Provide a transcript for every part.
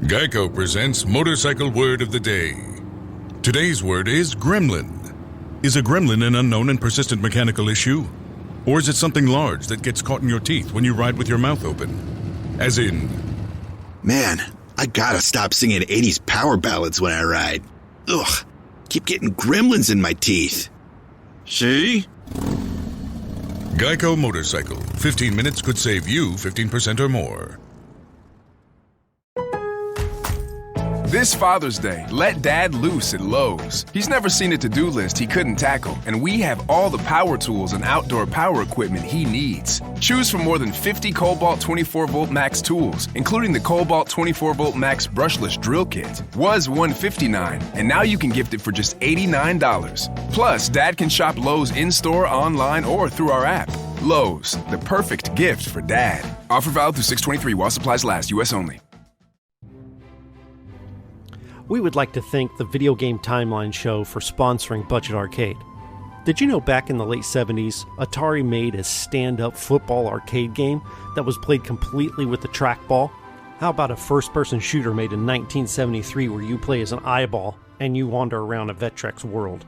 Geico presents Motorcycle Word of the Day. Today's word is gremlin. Is a gremlin an unknown and persistent mechanical issue? Or is it something large that gets caught in your teeth when you ride with your mouth open? As in... Man, I gotta stop singing 80s power ballads when I ride. Ugh, keep getting gremlins in my teeth. See? Geico Motorcycle. 15 minutes could save you 15% or more. This Father's Day, let Dad loose at Lowe's. He's never seen a to-do list he couldn't tackle, and we have all the power tools and outdoor power equipment he needs. Choose from more than 50 Cobalt 24-volt max tools, including the Cobalt 24-volt max brushless drill kit. Was $159, and now you can gift it for just $89. Plus, Dad can shop Lowe's in-store, online, or through our app. Lowe's, the perfect gift for Dad. Offer valid through 6/23 while supplies last, U.S. only. We would like to thank the Video Game Timeline Show for sponsoring Budget Arcade. Did you know back in the late 70s, Atari made a stand-up football arcade game that was played completely with the trackball? How about a first-person shooter made in 1973 where you play as an eyeball and you wander around a Vectrex world?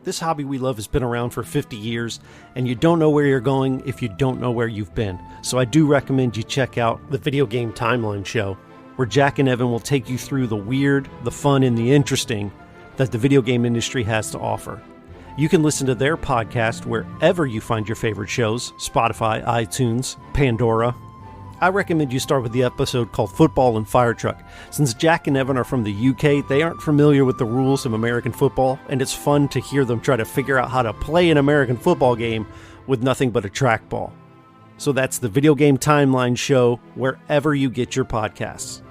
This hobby we love has been around for 50 years, and you don't know where you're going if you don't know where you've been. So I do recommend you check out the Video Game Timeline Show, where Jack and Evan will take you through the weird, the fun, and the interesting that the video game industry has to offer. You can listen to their podcast wherever you find your favorite shows, Spotify, iTunes, Pandora. I recommend you start with the episode called Football and Fire Truck. Since Jack and Evan are from the UK, they aren't familiar with the rules of American football, and it's fun to hear them try to figure out how to play an American football game with nothing but a trackball. So that's the Video Game Timeline Show, wherever you get your podcasts.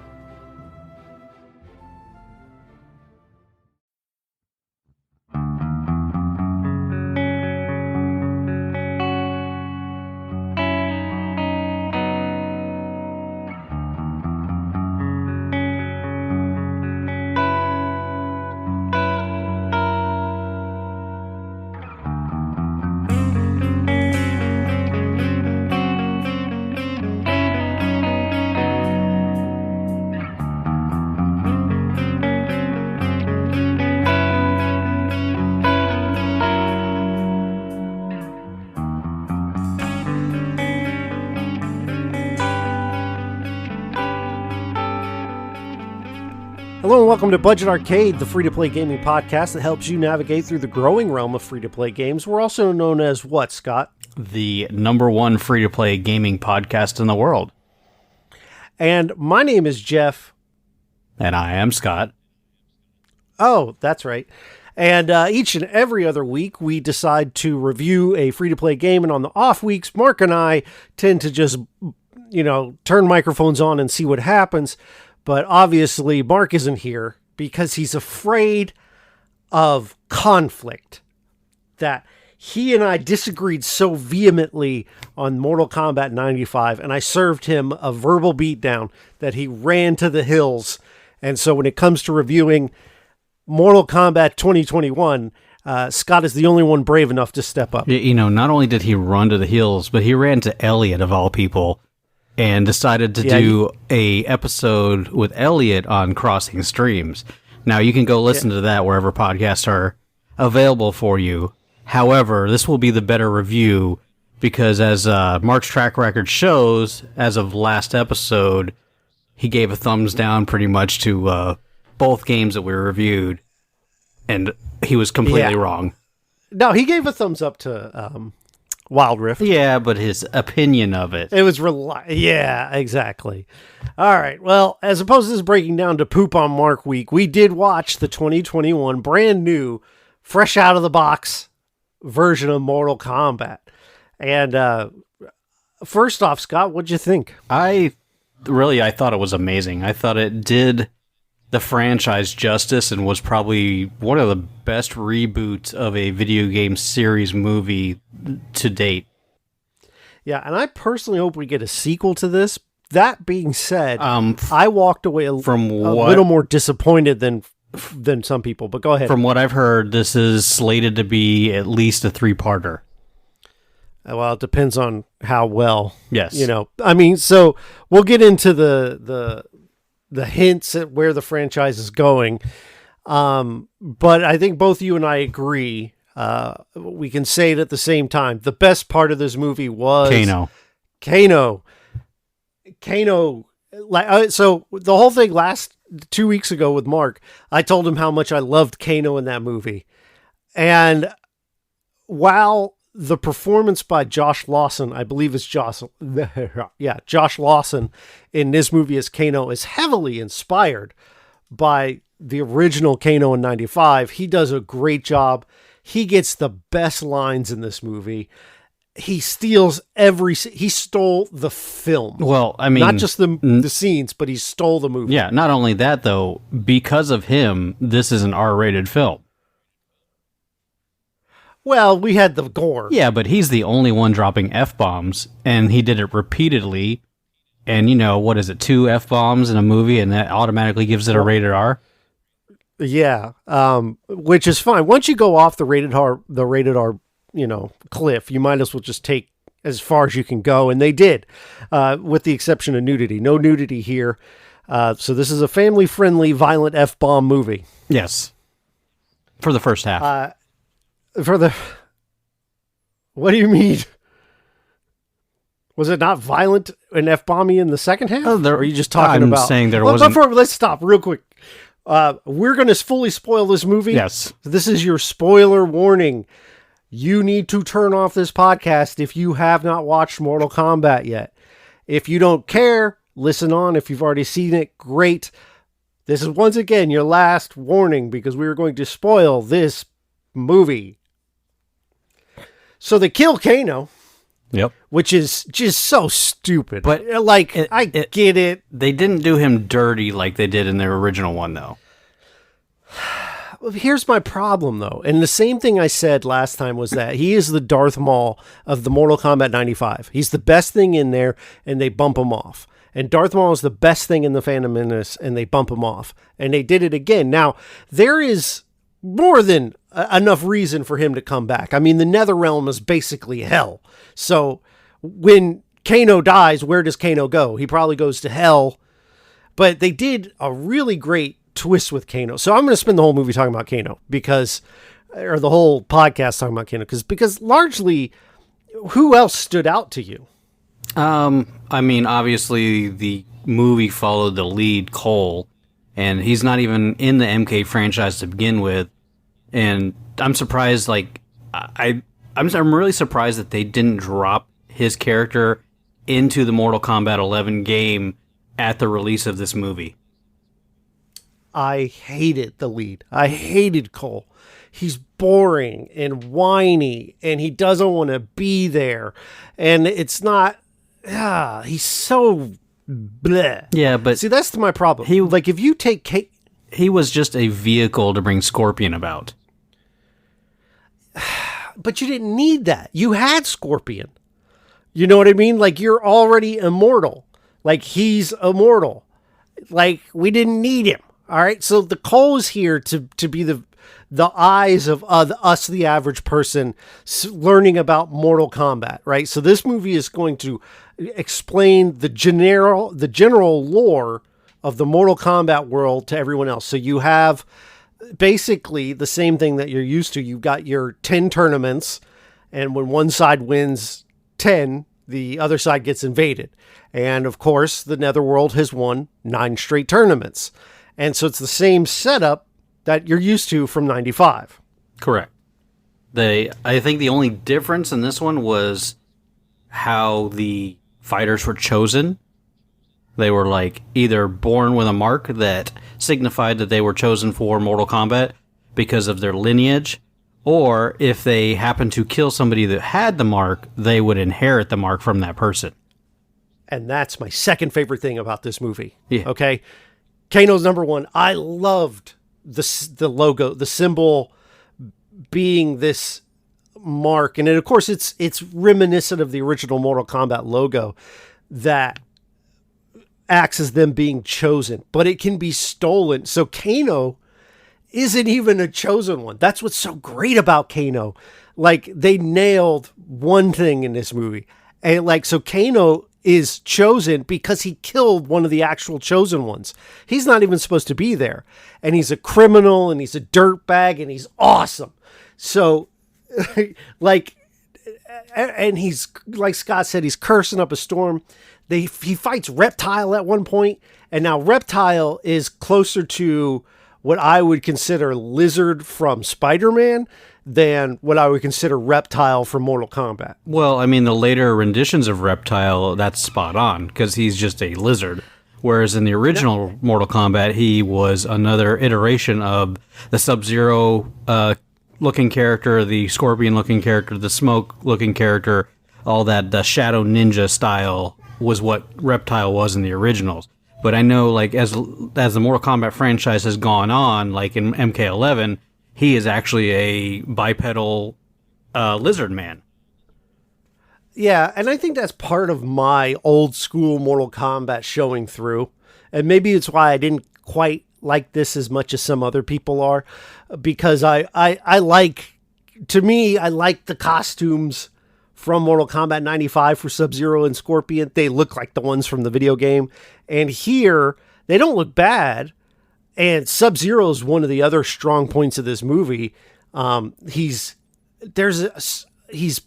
Hello and welcome to Budget Arcade, the free-to-play gaming podcast that helps you navigate through the growing realm of free-to-play games. We're also known as what, Scott? The number one free-to-play gaming podcast in the world. And my name is Jeff. And I am Scott. Oh, that's right. And each and every other week, we decide to review a free-to-play game. And on the off weeks, Mark and I tend to just, turn microphones on and see what happens. But obviously, Mark isn't here because he's afraid of conflict. That he and I disagreed so vehemently on Mortal Kombat 95, and I served him a verbal beatdown that he ran to the hills. And so when it comes to reviewing Mortal Kombat 2021, Scott is the only one brave enough to step up. Not only did he run to the hills, but he ran to Elliot, of all people, and decided to do a episode with Elliot on Crossing Streams. Now, you can go listen to that wherever podcasts are available for you. However, this will be the better review because as Mark's track record shows, as of last episode, he gave a thumbs down pretty much to both games that we reviewed, and he was completely wrong. No, he gave a thumbs up to Wild Rift. Yeah, but his opinion of it. It was yeah, exactly. All right. Well, as opposed to this breaking down to Poop on Mark week, we did watch the 2021 brand new, fresh out of the box version of Mortal Kombat. And first off, Scott, what'd you think? I thought it was amazing. I thought it did the franchise justice and was probably one of the best reboots of a video game series movie to date. Yeah, and I personally hope we get a sequel to this. That being said, I walked away a little more disappointed than some people, but go ahead. From what I've heard, this is slated to be at least a 3-parter. Well, it depends on how well. Yes. So we'll get into the the hints at where the franchise is going. But I think both you and I agree. We can say it at the same time. The best part of this movie was Kano. So the whole thing last 2 weeks ago with Mark, I told him how much I loved Kano in that movie. And while the performance by Josh Lawson, I believe it's Josh Lawson in this movie as Kano is heavily inspired by the original Kano in 95. He does a great job. He gets the best lines in this movie. He steals he stole the film. Well, I mean, not just the scenes, but he stole the movie. Yeah, not only that though, because of him, this is an R-rated film. Well, we had the gore. Yeah, but he's the only one dropping F-bombs, and he did it repeatedly. And, what is it, 2 F-bombs in a movie, and that automatically gives it a rated R? Yeah, which is fine. Once you go off the rated R, cliff, you might as well just take as far as you can go, and they did, with the exception of nudity. No nudity here. So this is a family-friendly, violent F-bomb movie. Yes. For the first half. What do you mean? Was it not violent and F-bomby in the second half? Or are you just talking about? I'm saying there wasn't. Let's stop real quick. We're going to fully spoil this movie. Yes. This is your spoiler warning. You need to turn off this podcast if you have not watched Mortal Kombat yet. If you don't care, listen on. If you've already seen it, great. This is once again your last warning because we are going to spoil this movie. So they kill Kano. Yep. Which is just so stupid. But I get it. They didn't do him dirty like they did in their original one, though. Here's my problem, though. And the same thing I said last time was that he is the Darth Maul of the Mortal Kombat 95. He's the best thing in there, and they bump him off. And Darth Maul is the best thing in the Phantom Menace, and they bump him off. And they did it again. Now, there is more than enough reason for him to come back. I mean, the Netherrealm is basically hell. So when Kano dies, where does Kano go? He probably goes to hell. But they did a really great twist with Kano. So I'm going to spend the whole movie talking about Kano or the whole podcast talking about Kano because largely, who else stood out to you? I mean, obviously the movie followed the lead, Cole, and he's not even in the MK franchise to begin with. And I'm surprised, I'm really surprised that they didn't drop his character into the Mortal Kombat 11 game at the release of this movie. I hated the lead. I hated Cole. He's boring and whiny, and he doesn't want to be there. And it's not... he's so... bleh. Yeah, but... See, that's my problem. If you take... He was just a vehicle to bring Scorpion about. But you didn't need that. You had Scorpion. You know what I mean? You're already immortal. He's immortal. We didn't need him. All right. So the Cole is here to be the eyes of us, the average person, learning about Mortal Kombat. Right. So this movie is going to explain the general lore of the Mortal Kombat world to everyone else. So you have basically the same thing that you're used to. You've got your 10 tournaments, and when one side wins 10, the other side gets invaded. And of course, the Netherworld has won 9 straight tournaments. And so it's the same setup that you're used to from 95. Correct. I think the only difference in this one was how the fighters were chosen. They were either born with a mark that signified that they were chosen for Mortal Kombat because of their lineage, or if they happened to kill somebody that had the mark, they would inherit the mark from that person. And that's my second favorite thing about this movie. Yeah. Okay. Kano's number one. I loved the logo, the symbol being this mark. And of course it's reminiscent of the original Mortal Kombat logo that acts as them being chosen, but it can be stolen. So Kano isn't even a chosen one. That's what's so great about Kano. They nailed one thing in this movie. And so Kano is chosen because he killed one of the actual chosen ones. He's not even supposed to be there. And he's a criminal and he's a dirtbag and he's awesome. So, like, and he's, like Scott said, he's cursing up a storm. He fights Reptile at one point, and now Reptile is closer to what I would consider Lizard from Spider-Man than what I would consider Reptile from Mortal Kombat. Well, I mean, the later renditions of Reptile, that's spot on, because he's just a lizard. Whereas in the original Mortal Kombat, he was another iteration of the Sub-Zero looking character, the Scorpion looking character, the Smoke looking character, all that, the Shadow Ninja style was what Reptile was in the originals. But I know, like, as the Mortal Kombat franchise has gone on, like in MK11, he is actually a bipedal lizard man. Yeah, and I think that's part of my old school Mortal Kombat showing through. And maybe it's why I didn't quite like this as much as some other people are. Because I like the costumes from Mortal Kombat 95 for Sub-Zero and Scorpion. They look like the ones from the video game. And here, they don't look bad. And Sub-Zero is one of the other strong points of this movie. He's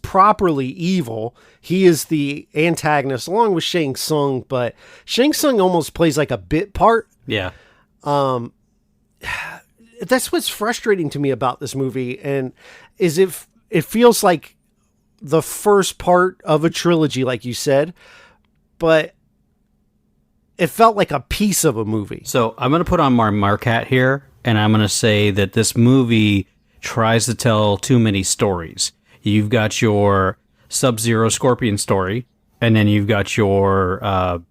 properly evil. He is the antagonist along with Shang Tsung, but Shang Tsung almost plays like a bit part. Yeah. That's what's frustrating to me about this movie, and is if it feels like the first part of a trilogy, like you said, but it felt like a piece of a movie. So I'm going to put on my mark hat here, and I'm going to say that this movie tries to tell too many stories. You've got your Sub-Zero Scorpion story, and then you've got your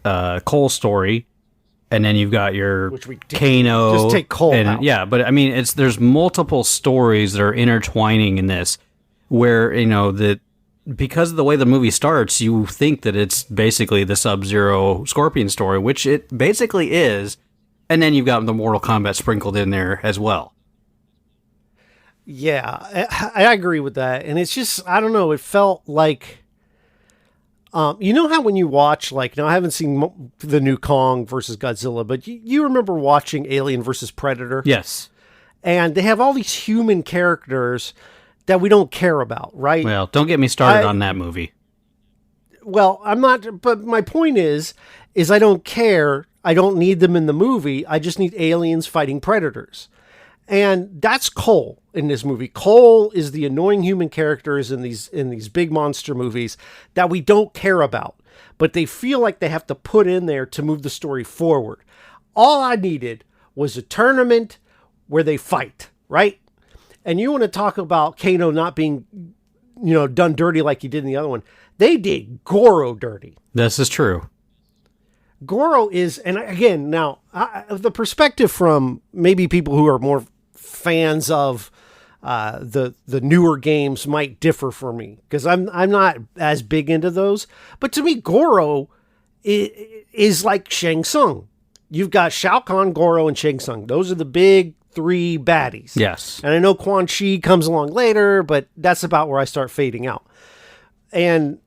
Cole story, and then you've got your Kano. Just take Cole out. Yeah, but I mean, there's multiple stories that are intertwining in this, where, you know, that because of the way the movie starts, you think that it's basically the Sub-Zero Scorpion story, which it basically is, and then you've got the Mortal Kombat sprinkled in there as well. Yeah, I agree with that. And it's just, I don't know, it felt like, you know how when you watch, like, now I haven't seen the new Kong versus Godzilla, but you remember watching Alien versus Predator? Yes. And they have all these human characters that we don't care about, right? Well, don't get me started on that movie. Well, I'm not, but my point is I don't care. I don't need them in the movie. I just need aliens fighting predators. And that's Cole in this movie. Cole is the annoying human characters in these big monster movies that we don't care about, but they feel like they have to put in there to move the story forward. All I needed was a tournament where they fight, right? And you want to talk about Kano not being, you know, done dirty like he did in the other one. They did Goro dirty. This is true. Goro is, and again, now, the perspective from maybe people who are more fans of the newer games might differ for me, because I'm not as big into those. But to me, Goro is like Shang Tsung. You've got Shao Kahn, Goro, and Shang Tsung. Those are the big three baddies. Yes. And I know Quan Chi comes along later, but that's about where I start fading out. And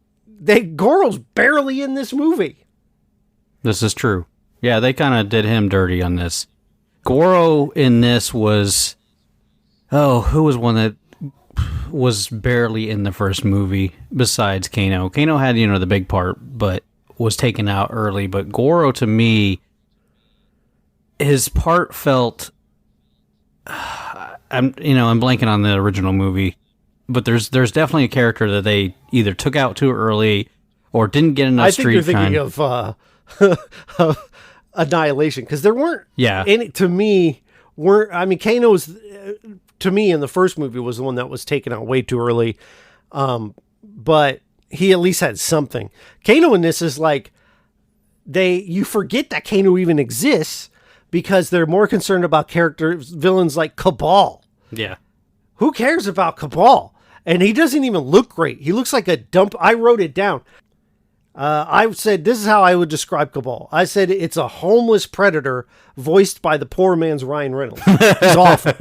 Goro's barely in this movie. This is true. Yeah, they kind of did him dirty on this. Goro in this was... Oh, who was one that was barely in the first movie besides Kano? Kano had, you know, the big part, but was taken out early. But Goro, to me, his part felt... I'm blanking on the original movie, but there's definitely a character that they either took out too early or didn't get enough street time. I think you're thinking of Annihilation, because there weren't any, to me, Kano's, to me, in the first movie was the one that was taken out way too early, but he at least had something. Kano in this is like, you forget that Kano even exists, because they're more concerned about villains like Cabal. Yeah. Who cares about Cabal? And he doesn't even look great. He looks like a dump. I wrote it down. I said, this is how I would describe Cabal. I said, it's a homeless predator voiced by the poor man's Ryan Reynolds. He's awful.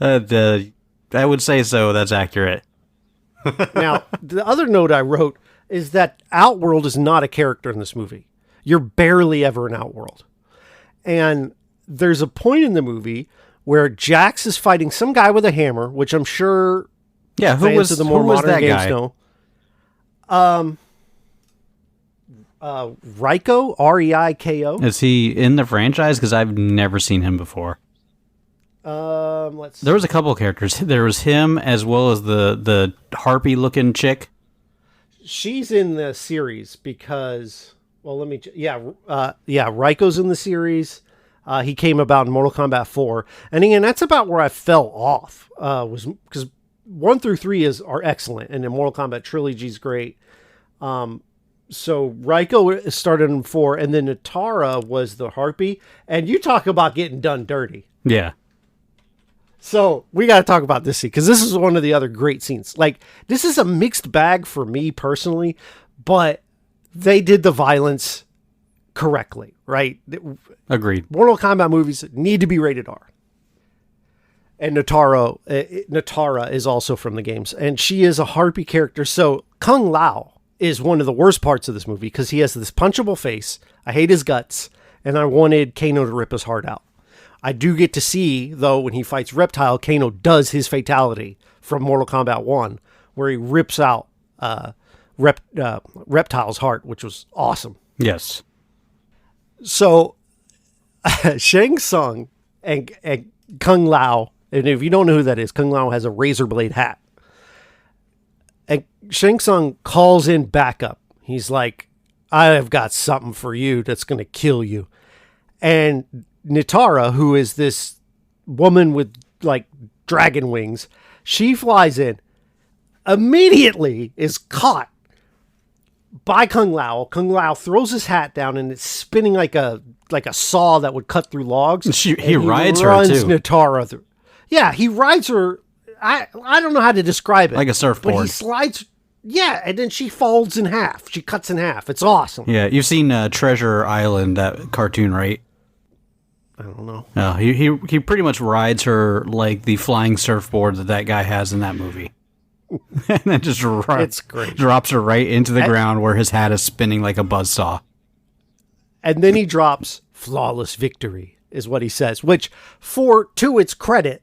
I would say so. That's accurate. Now, the other note I wrote, is that Outworld is not a character in this movie. You're barely ever in Outworld. And there's a point in the movie where Jax is fighting some guy with a hammer, which I'm sure who fans was of the more who was modern that games guy? know. Reiko, Reiko. Is he in the franchise? Because I've never seen him before. Let's see. There was a couple of characters. There was him as well as the harpy looking chick. She's in the series because, well, let me, Reiko's in the series. He came about in Mortal Kombat 4. And again, that's about where I fell off, was because 1 through 3 are excellent. And the Mortal Kombat trilogy is great. So Reiko started in 4, and then Natara was the harpy. And you talk about getting done dirty. Yeah. So we got to talk about this scene because this is one of the other great scenes. Like, this is a mixed bag for me personally, but they did the violence correctly, right? Agreed. Mortal Kombat movies need to be rated R. And Natara is also from the games, and she is a harpy character. So Kung Lao is one of the worst parts of this movie because he has this punchable face. I hate his guts, and I wanted Kano to rip his heart out. I do get to see, though, when he fights Reptile, Kano does his fatality from Mortal Kombat 1, where he rips out Reptile's heart, which was awesome. Yes. So, Shang Tsung and Kung Lao, and if you don't know who that is, Kung Lao has a razor blade hat. And Shang Tsung calls in backup. He's like, I've got something for you that's going to kill you. And Natara, who is this woman with like dragon wings, she flies in, immediately is caught by Kung Lao. Kung Lao throws his hat down and it's spinning like a saw that would cut through logs. He rides her runs too. Natara through. Yeah, he rides her. I don't know how to describe it. Like a surfboard. But he slides. Yeah, and then she folds in half. She cuts in half. It's awesome. Yeah, you've seen Treasure Island, that cartoon, right? I don't know. No, he pretty much rides her like the flying surfboard that guy has in that movie. And then just it's great. Drops her right into the ground where his hat is spinning like a buzzsaw. And then he drops flawless victory, is what he says, which, to its credit,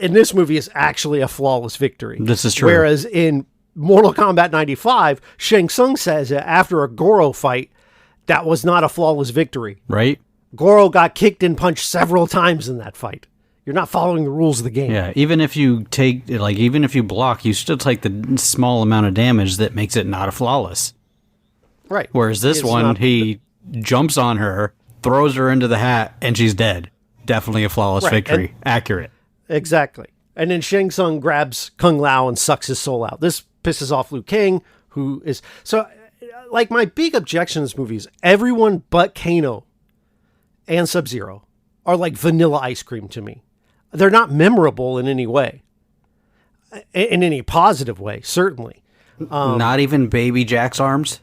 in this movie is actually a flawless victory. This is true. Whereas in Mortal Kombat 95, Shang Tsung says that after a Goro fight, that was not a flawless victory. Right? Goro got kicked and punched several times in that fight. You're not following the rules of the game. Yeah, even if you block, you still take the small amount of damage that makes it not a flawless. Right. Whereas this he jumps on her, throws her into the hat, and she's dead. Definitely a flawless victory. Accurate. Exactly. And then Shang Tsung grabs Kung Lao and sucks his soul out. This pisses off Liu Kang, who is... So, like, my big objection to this movie is everyone but Kano and Sub-Zero are like vanilla ice cream to me. They're not memorable in any way. In any positive way, certainly. Not even Baby Jack's arms?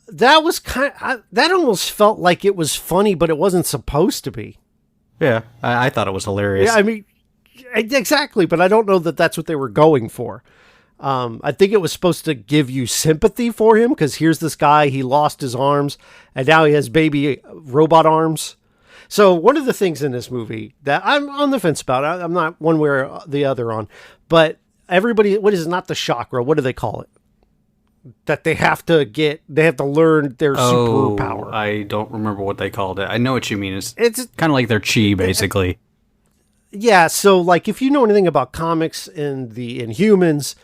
That was that almost felt like it was funny, but it wasn't supposed to be. Yeah, I thought it was hilarious. Yeah, I mean, exactly, but I don't know that that's what they were going for. I think it was supposed to give you sympathy for him because here's this guy, he lost his arms, and now he has baby robot arms. So one of the things in this movie that I'm on the fence about, I'm not one way or the other on, but everybody, what is it, not the chakra, what do they call it? That they have to learn their superpower. I don't remember what they called it. I know what you mean. It's kind of like their chi, basically. Yeah, so like if you know anything about comics and the Inhumans,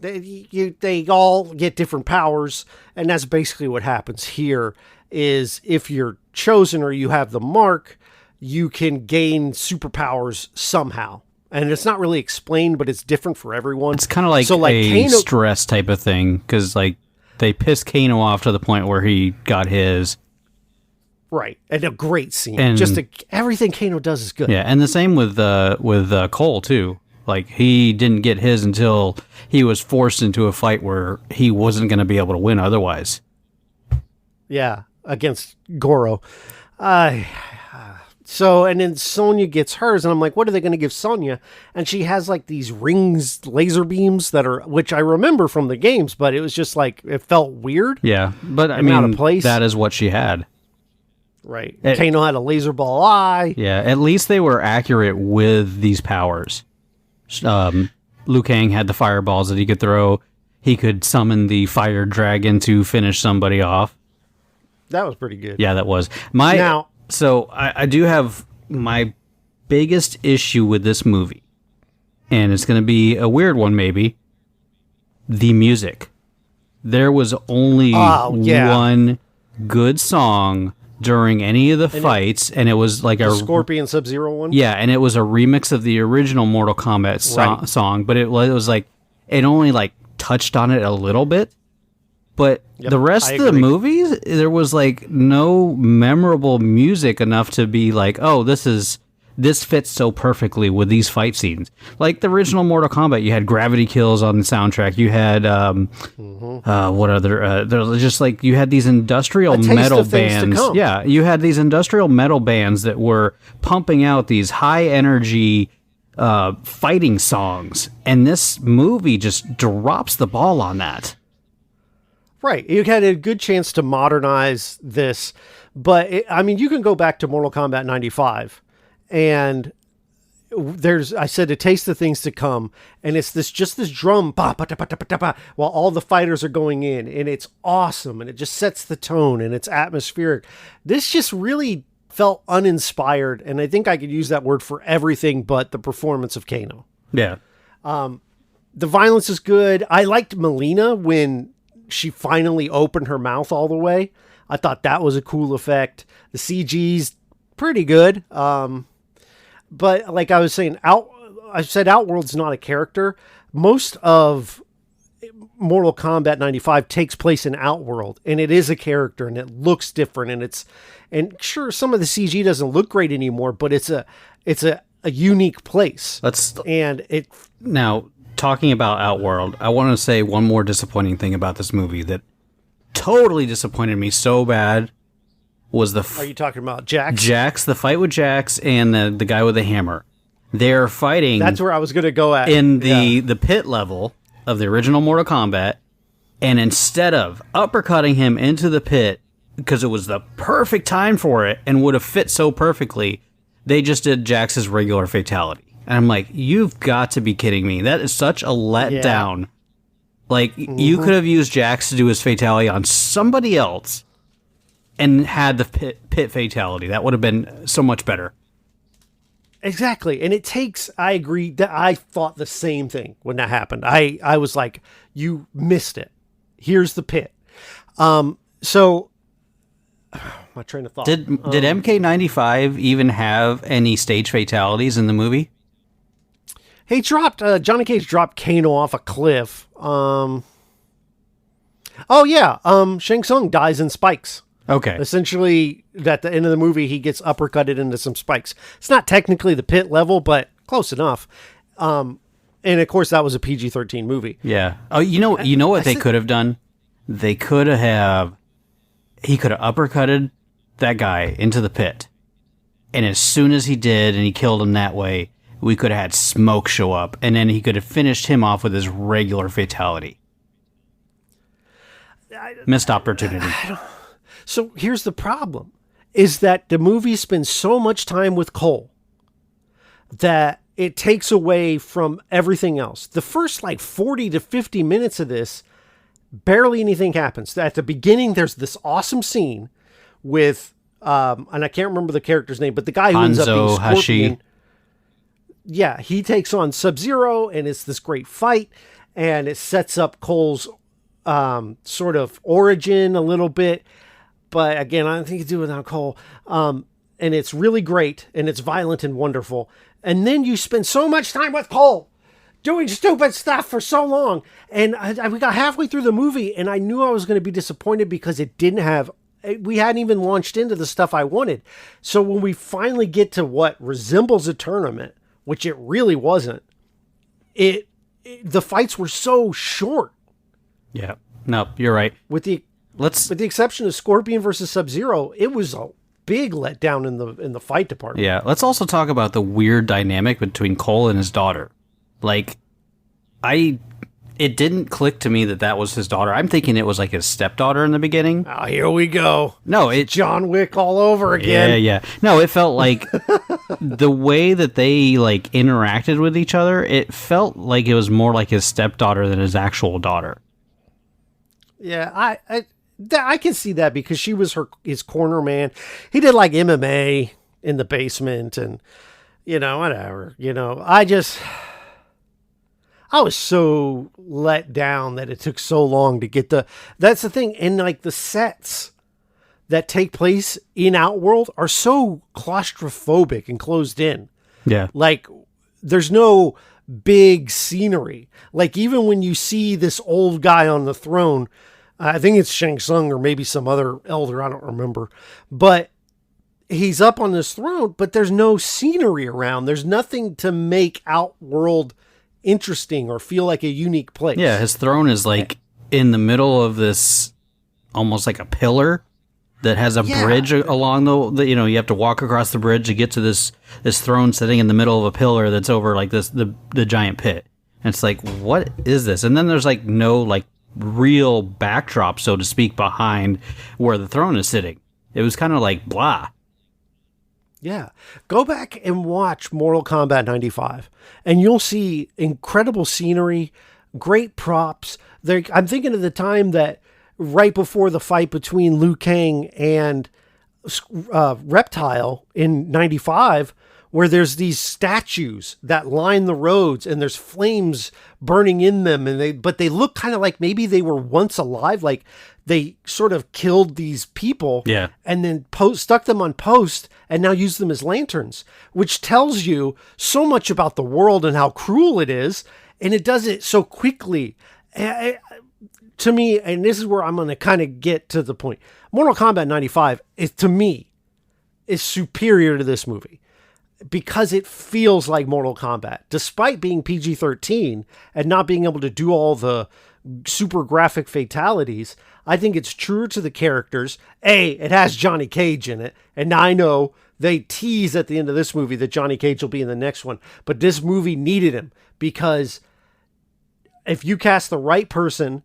they all get different powers, and that's basically what happens here. Is if you're chosen or you have the mark, you can gain superpowers somehow. And it's not really explained, but it's different for everyone. It's kind of like, Kano, stress type of thing, because like they pissed Kano off to the point where he got his. Right, and a great scene. And everything Kano does is good. Yeah, and the same with Cole too. Like he didn't get his until he was forced into a fight where he wasn't going to be able to win otherwise. Yeah, against Goro. So, and then Sonya gets hers, and I'm like, what are they going to give Sonya? And she has like these rings, laser beams which I remember from the games, but it was just like, it felt weird. Yeah, but I and out of mean, place. that is what she had. Right. Kano had a laser ball eye. Yeah, at least they were accurate with these powers. Liu Kang had the fireballs that he could throw. He could summon the fire dragon to finish somebody off. That was pretty good. Yeah, that was. So I do have my biggest issue with this movie, and it's going to be a weird one maybe, the music. There was only one good song during any of the fights, and it was like the Scorpion Sub-Zero one? Yeah, and it was a remix of the original Mortal Kombat song, but it was like, it only like touched on it a little bit. But the rest of the movies, there was like no memorable music enough to be like, oh, this fits so perfectly with these fight scenes. Like the original Mortal Kombat, you had Gravity Kills on the soundtrack. You had what other? There's just like you had these industrial metal bands. Yeah, you had these industrial metal bands that were pumping out these high energy fighting songs, and this movie just drops the ball on that. Right. You had a good chance to modernize this, but you can go back to Mortal Kombat 95 and I said to taste the things to come, and it's this drum ba, ba, da, ba, da, ba, da, ba, while all the fighters are going in, and it's awesome, and it just sets the tone, and it's atmospheric. This just really felt uninspired, and I think I could use that word for everything but the performance of Kano. Yeah. The violence is good. I liked Melina when she finally opened her mouth all the way. I thought that was a cool effect. The CG's pretty good. But like I was saying, I said Outworld's not a character. Most of Mortal Kombat 95 takes place in Outworld, and it is a character, and it looks different, and sure, some of the CG doesn't look great anymore, but it's a unique place. Now, talking about Outworld, I want to say one more disappointing thing about this movie that totally disappointed me so bad was Are you talking about Jax? Jax, the fight with Jax and the guy with the hammer. They're fighting. That's where I was going to go at. In the pit level of the original Mortal Kombat, and instead of uppercutting him into the pit, because it was the perfect time for it and would have fit so perfectly, they just did Jax's regular fatality. And I'm like, you've got to be kidding me. That is such a letdown. Yeah. Like, you could have used Jax to do his fatality on somebody else and had the pit fatality. That would have been so much better. Exactly. And I agree that I thought the same thing when that happened. I was like, you missed it. Here's the pit. So my train of thought. Did MK95 even have any stage fatalities in the movie? He dropped, Johnny Cage dropped Kano off a cliff. Shang Tsung dies in spikes. Okay. Essentially, at the end of the movie, he gets uppercutted into some spikes. It's not technically the pit level, but close enough. And of course, that was a PG-13 movie. Yeah. Oh, you know what they could have done? He could have uppercutted that guy into the pit. And as soon as he did, and he killed him that way, we could have had Smoke show up, and then he could have finished him off with his regular fatality. Missed opportunity. So here's the problem, is that the movie spends so much time with Cole that it takes away from everything else. The first 40 to 50 minutes of this, barely anything happens. At the beginning, there's this awesome scene with, and I can't remember the character's name, but the guy who ends up being Scorpion. Hashi. Yeah, he takes on Sub-Zero, and it's this great fight, and it sets up Cole's sort of origin a little bit. But again, I don't think you do without Cole. And it's really great, and it's violent and wonderful. And then you spend so much time with Cole doing stupid stuff for so long. And we got halfway through the movie, and I knew I was going to be disappointed because we hadn't even launched into the stuff I wanted. So when we finally get to what resembles a tournament, which it really wasn't, the fights were so short. Yeah. No, you're right. With the exception of Scorpion versus Sub-Zero, it was big letdown in the fight department. Yeah, let's also talk about the weird dynamic between Cole and his daughter. Like, it didn't click to me that was his daughter. I'm thinking it was like his stepdaughter in the beginning. Oh, here we go. No, it's John Wick all over again. Yeah. No, it felt like the way that they like interacted with each other, it felt like it was more like his stepdaughter than his actual daughter. Yeah, I can see that because she was his corner man. He did like MMA in the basement and, whatever. I was so let down that it took so long to get that's the thing. And like the sets that take place in Outworld are so claustrophobic and closed in. Yeah. Like there's no big scenery. Like even when you see this old guy on the throne, I think it's Shang Tsung or maybe some other elder. I don't remember, but he's up on this throne, but there's no scenery around. There's nothing to make Outworld interesting or feel like a unique place. Yeah, his throne is like in the middle of this, almost like a pillar that has a bridge along the you have to walk across the bridge to get to this throne sitting in the middle of a pillar that's over like this the giant pit. And it's like, what is this? And then there's like no like real backdrop, so to speak, behind where the throne is sitting. It was kind of like blah. Yeah. Go back and watch Mortal Kombat 95 and you'll see incredible scenery, great props. I'm thinking of the time that right before the fight between Liu Kang and Reptile in 95, where there's these statues that line the roads and there's flames burning in them. But they look kind of like maybe they were once alive. Like they sort of killed these people and then stuck them on post and now use them as lanterns, which tells you so much about the world and how cruel it is. And it does it so quickly. To me, and this is where I'm going to kind of get to the point. Mortal Kombat 95 to me is superior to this movie because it feels like Mortal Kombat, despite being PG-13 and not being able to do all the super graphic fatalities. I think it's truer to the characters. It has Johnny Cage in it. And now I know they tease at the end of this movie that Johnny Cage will be in the next one. But this movie needed him because if you cast the right person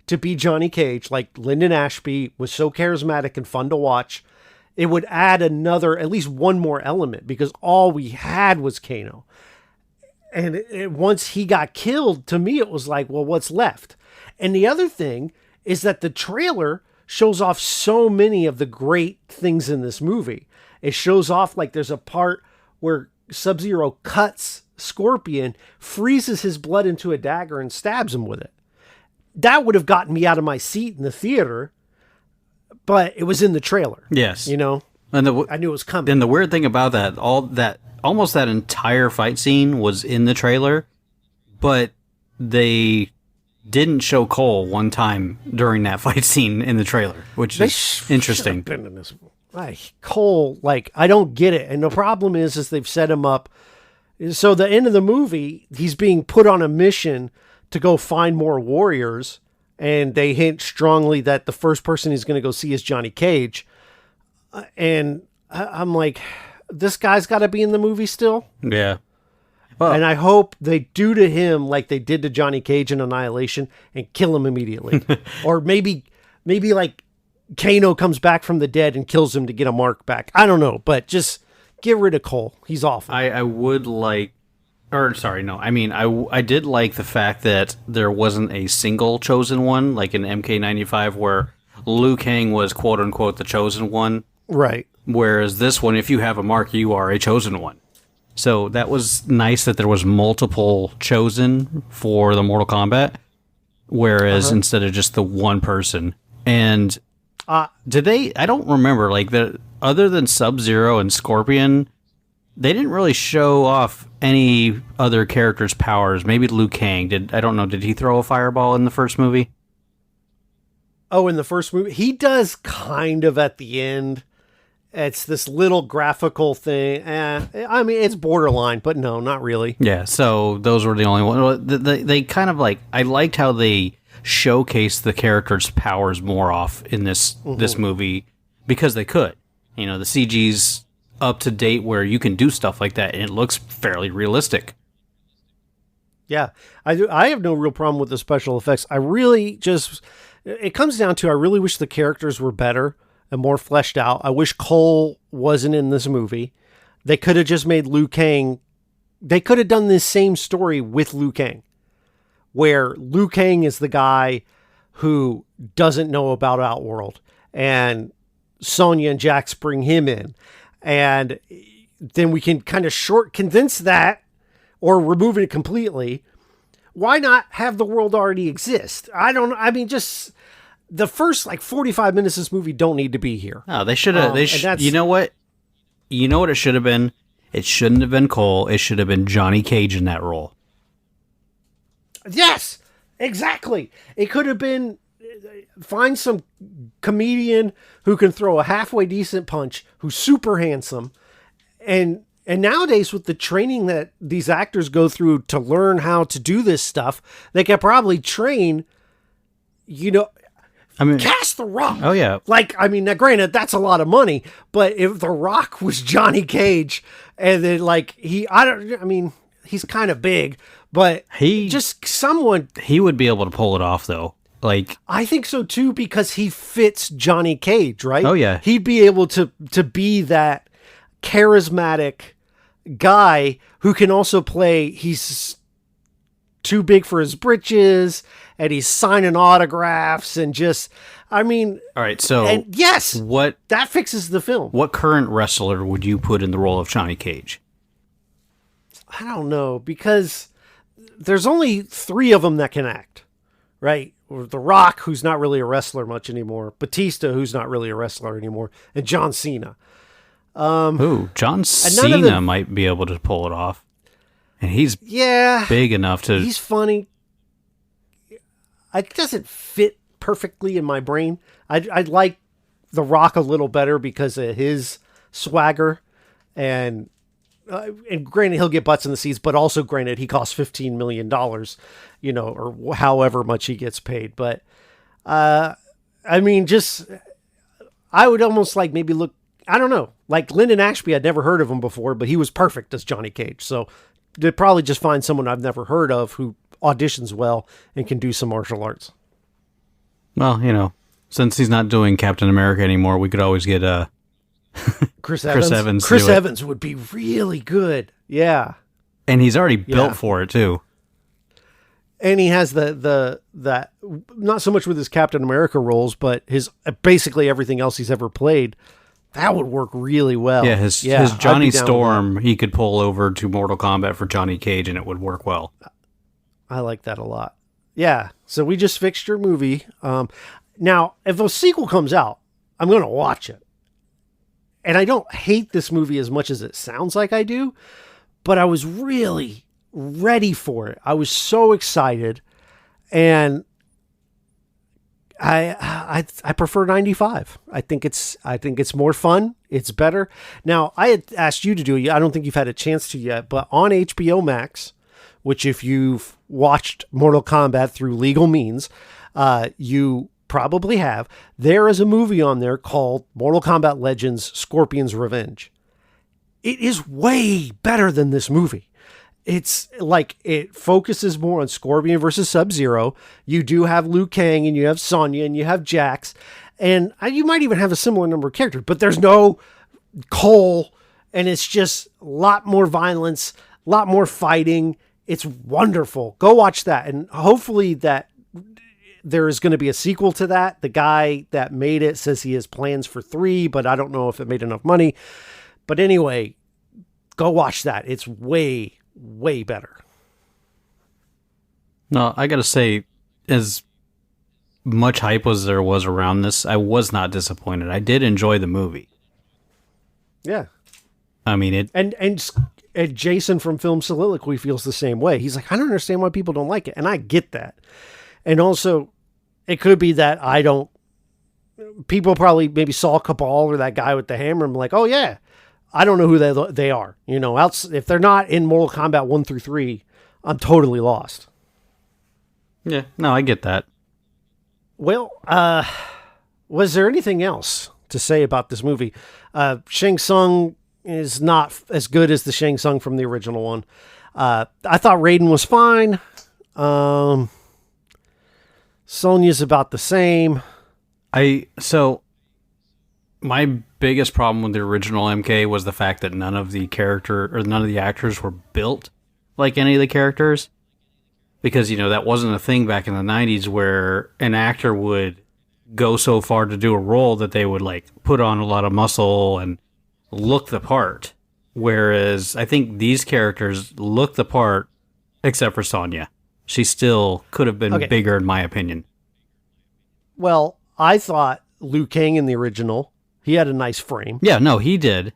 to be Johnny Cage, like Lyndon Ashby was so charismatic and fun to watch, it would add at least one more element because all we had was Kano. And once he got killed, to me, it was like, well, what's left? And the other thing is that the trailer shows off so many of the great things in this movie. It shows off like there's a part where Sub-Zero cuts Scorpion, freezes his blood into a dagger and stabs him with it. That would have gotten me out of my seat in the theater, but it was in the trailer. Yes. And I knew it was coming. And the weird thing about that, almost that entire fight scene was in the trailer, but they didn't show Cole one time during that fight scene in the trailer, which is interesting. Cole, I don't get it. And the problem is they've set him up. So the end of the movie, he's being put on a mission to go find more warriors. And they hint strongly that the first person he's going to go see is Johnny Cage. And I'm like, this guy's got to be in the movie still? Yeah. Well, and I hope they do to him like they did to Johnny Cage in Annihilation and kill him immediately. Or maybe like Kano comes back from the dead and kills him to get a mark back. I don't know, but just get rid of Cole. He's awful. I would like, or sorry, no. I mean, I did like the fact that there wasn't a single chosen one, like in MK95, where Liu Kang was quote unquote the chosen one. Right. Whereas this one, if you have a mark, you are a chosen one. So that was nice that there was multiple chosen for the Mortal Kombat, whereas instead of just the one person. And did they? I don't remember. Like other than Sub-Zero and Scorpion, they didn't really show off any other characters' powers. Maybe Liu Kang did. I don't know. Did he throw a fireball in the first movie? Oh, in the first movie, he does kind of at the end. It's this little graphical thing. I mean, it's borderline, but no, not really. Yeah, so those were the only ones. They kind of like, I liked how they showcased the characters' powers more off in this movie because they could. The CG's up to date where you can do stuff like that, and it looks fairly realistic. Yeah, I have no real problem with the special effects. It comes down to I really wish the characters were better and more fleshed out. I wish Cole wasn't in this movie. They could have just made Liu Kang. They could have done this same story with Liu Kang, where Liu Kang is the guy who doesn't know about Outworld, and Sonya and Jax bring him in, and then we can kind of condense that or remove it completely. Why not have the world already exist? Just the first 45 minutes of this movie don't need to be here. No, they should have. You know what? You know what it should have been? It shouldn't have been Cole. It should have been Johnny Cage in that role. Yes, exactly. It could have been, find some comedian who can throw a halfway decent punch, who's super handsome. And nowadays, with the training that these actors go through to learn how to do this stuff, they could probably train, cast The Rock. Oh, yeah. Now granted, that's a lot of money, but if The Rock was Johnny Cage, and then he's kind of big, but he would be able to pull it off, though. I think so too, because he fits Johnny Cage, right? Oh, yeah. He'd be able to be that charismatic guy who can also play, he's too big for his britches, and he's signing autographs, and all right, so, and yes, that fixes the film. What current wrestler would you put in the role of Johnny Cage? I don't know, because there's only 3 of them that can act, right? The Rock, who's not really a wrestler much anymore, Batista, who's not really a wrestler anymore, and John Cena. John Cena might be able to pull it off. And he's big enough to... He's funny. It doesn't fit perfectly in my brain. I like The Rock a little better because of his swagger. And granted, he'll get butts in the seats, but also granted, he costs $15 million, or however much he gets paid. But, I would almost maybe look... I don't know. Lyndon Ashby, I'd never heard of him before, but he was perfect as Johnny Cage. So they'd probably just find someone I've never heard of who auditions well and can do some martial arts. Well, since he's not doing Captain America anymore, we could always get Chris Evans. Chris Evans would be really good. Yeah. And he's already built for it too. And he has that not so much with his Captain America roles, but his basically everything else he's ever played. That would work really well. Yeah, his Johnny Storm, he could pull over to Mortal Kombat for Johnny Cage, and it would work well. I like that a lot. Yeah, so we just fixed your movie. Now, if a sequel comes out, I'm going to watch it. And I don't hate this movie as much as it sounds like I do, but I was really ready for it. I was so excited, and I prefer 95. I think it's more fun. It's better. Now, I had asked you to do it. I don't think you've had a chance to yet, but on HBO Max, which if you've watched Mortal Kombat through legal means, you probably have, there is a movie on there called Mortal Kombat Legends Scorpion's Revenge. It is way better than this movie. It's it focuses more on Scorpion versus Sub-Zero. You do have Liu Kang, and you have Sonya, and you have Jax, and you might even have a similar number of characters, but there's no Cole, and it's just a lot more violence, a lot more fighting. It's wonderful. Go watch that, and hopefully that there is going to be a sequel to that. The guy that made it says he has plans for 3, but I don't know if it made enough money. But anyway, go watch that. It's way better. No, I gotta say, as much hype as there was around this, I was not disappointed. I did enjoy the movie. Yeah. I mean, it... And Jason from Film Soliloquy feels the same way. He's like, I don't understand why people don't like it. And I get that. And also, it could be that people probably maybe saw Cabal or that guy with the hammer and be like, oh yeah, I don't know who they are. If they're not in Mortal Kombat 1 through 3, I'm totally lost. Yeah, no, I get that. Well, was there anything else to say about this movie. Shang Tsung is not as good as the Shang Tsung from the original one. I thought Raiden was fine. Sonya's about the same. So my biggest problem with the original MK was the fact that none of the actors were built like any of the characters. Because, that wasn't a thing back in the 90s where an actor would go so far to do a role that they would like put on a lot of muscle and look the part. Whereas I think these characters look the part, except for Sonya. She still could have been bigger in my opinion. Well, I thought Liu Kang in the original, he had a nice frame. Yeah, no, he did.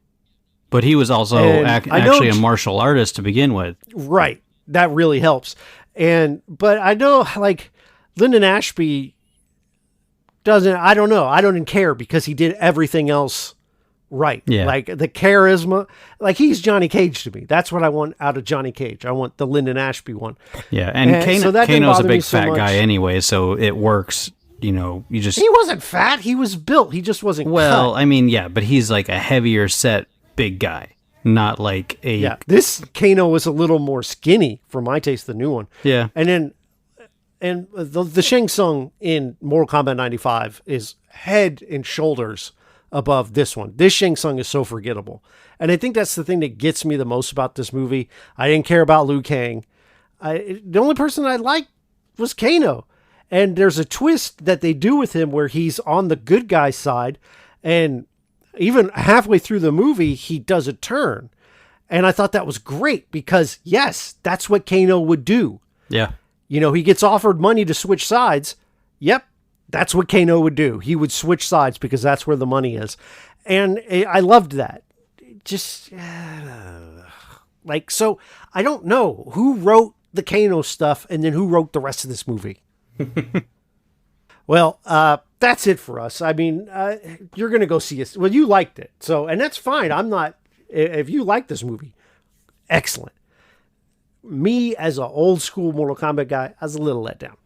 But he was also actually a martial artist to begin with. Right. That really helps. But I know, like, Lyndon Ashby I don't know. I don't even care because he did everything else right. Yeah. Like, the charisma, like, he's Johnny Cage to me. That's what I want out of Johnny Cage. I want the Lyndon Ashby one. Yeah, and Kano's a big fat guy anyway, so it works. He wasn't fat. He was built. He just wasn't cut. I mean, yeah, but he's like a heavier set big guy. Not like a... Yeah, this Kano was a little more skinny for my taste, the new one. Yeah. And the Shang Tsung in Mortal Kombat 95 is head and shoulders above this one. This Shang Tsung is so forgettable. And I think that's the thing that gets me the most about this movie. I didn't care about Liu Kang. The only person I liked was Kano. And there's a twist that they do with him where he's on the good guy side, and even halfway through the movie, he does a turn. And I thought that was great because, yes, that's what Kano would do. Yeah. He gets offered money to switch sides. Yep, that's what Kano would do. He would switch sides because that's where the money is. And I loved that. Just, so I don't know who wrote the Kano stuff and then who wrote the rest of this movie. Well, that's it for us. I mean, you're going to go see it. Well, you liked it. And that's fine. If you like this movie, excellent. Me, as an old school Mortal Kombat guy, I was a little let down.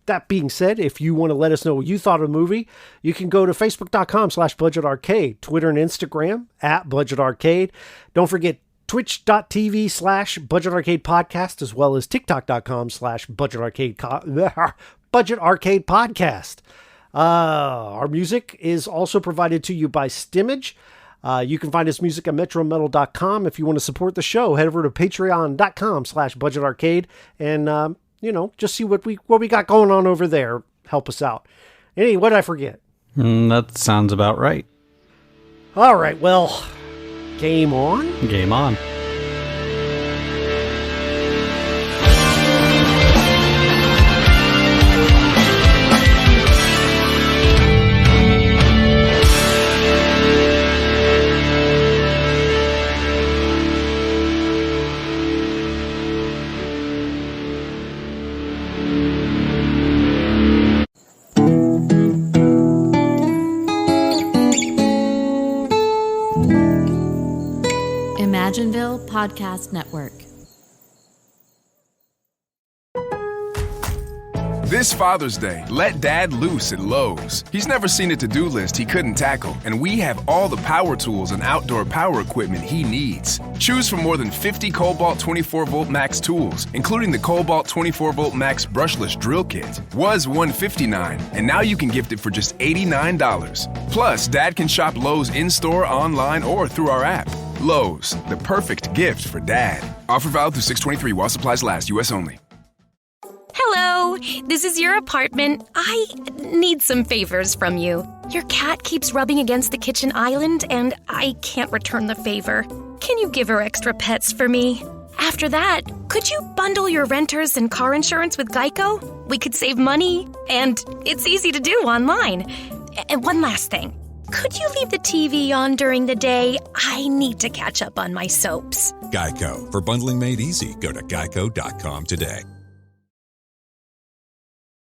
That being said, if you want to let us know what you thought of the movie, you can go to facebook.com/budgetarcade, Twitter and Instagram @budgetarcade. Don't forget twitch.tv/budgetarcade podcast, as well as tiktok.com/budgetarcade podcast. Our music is also provided to you by Stimage. You can find this music at metrometal.com. If you want to support the show, head over to patreon.com/budgetarcade and, just see what we got going on over there. Help us out. Anyway, what did I forget? That sounds about right. All right. Well, game on. Game on. Imagineville Podcast Network. This Father's Day, let Dad loose at Lowe's. He's never seen a to-do list he couldn't tackle, and we have all the power tools and outdoor power equipment he needs. Choose from more than 50 Cobalt 24-volt max tools, including the Cobalt 24-volt max brushless drill kit. Was $159, and now you can gift it for just $89. Plus, Dad can shop Lowe's in-store, online, or through our app. Lowe's, the perfect gift for Dad. Offer valid through 6/23 while supplies last, U.S. only. Hello, this is your apartment. I need some favors from you. Your cat keeps rubbing against the kitchen island, and I can't return the favor. Can you give her extra pets for me? After that, could you bundle your renters and car insurance with Geico? We could save money, and it's easy to do online. And one last thing. Could you leave the TV on during the day? I need to catch up on my soaps. Geico. For bundling made easy, go to geico.com today.